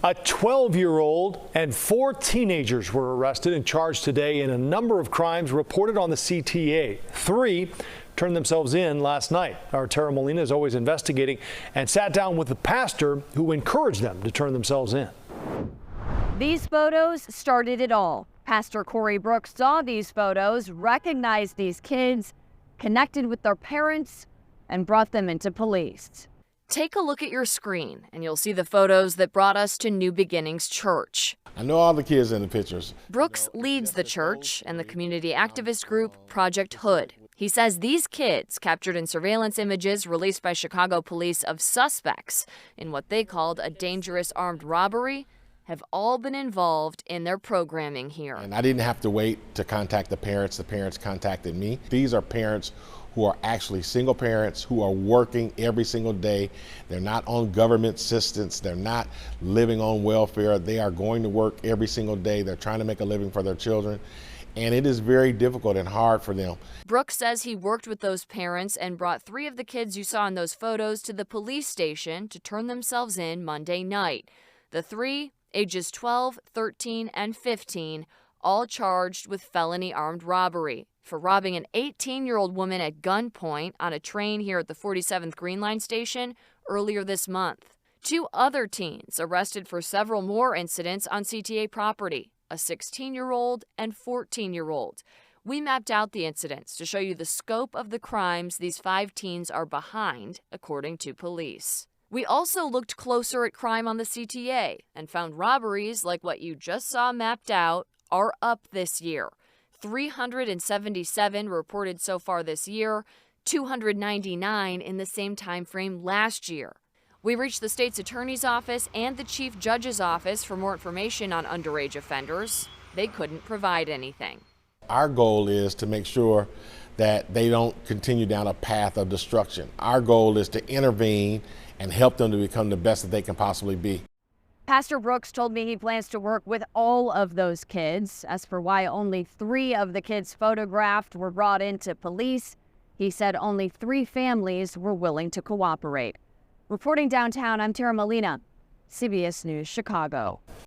A 12-year-old and 4 teenagers were arrested and charged today in a number of crimes reported on the CTA. 3 turned themselves in last night. Our Molina is always investigating and sat down with the pastor who encouraged them to turn themselves in. These photos started it all. Pastor Corey Brooks saw these photos, recognized these kids, connected with their parents, and brought them into police. Take a look at your screen, and you'll see the photos that brought us to New Beginnings Church. I know all the kids in the pictures. Brooks leads the church and the community activist group Project Hood. He says these kids, captured in surveillance images released by Chicago police of suspects in what they called a dangerous armed robbery, have all been involved in their programming here. And I didn't have to wait to contact the parents. The parents contacted me. These are parents who are actually single parents who are working every single day. They're not on government assistance. They're not living on welfare. They are going to work every single day. They're trying to make a living for their children. And it is very difficult and hard for them. Brooks says he worked with those parents and brought 3 of the kids you saw in those photos to the police station to turn themselves in Monday night. The 3, ages 12, 13, and 15, all charged with felony armed robbery for robbing an 18-year-old woman at gunpoint on a train here at the 47th Green Line station earlier this month. 2 other teens arrested for several more incidents on CTA property, a 16-year-old and 14-year-old. We mapped out the incidents to show you the scope of the crimes these 5 teens are behind, according to police. We also looked closer at crime on the CTA and found robberies like what you just saw mapped out are up this year. 377 reported so far this year, 299 in the same time frame last year. We reached the state's attorney's office and the chief judge's office for more information on underage offenders. They couldn't provide anything. Our goal is to make sure that they don't continue down a path of destruction. Our goal is to intervene and help them to become the best that they can possibly be. Pastor Brooks told me he plans to work with all of those kids. As for why only 3 of the kids photographed were brought into police, he said only 3 families were willing to cooperate. Reporting downtown, I'm Molina, CBS News, Chicago.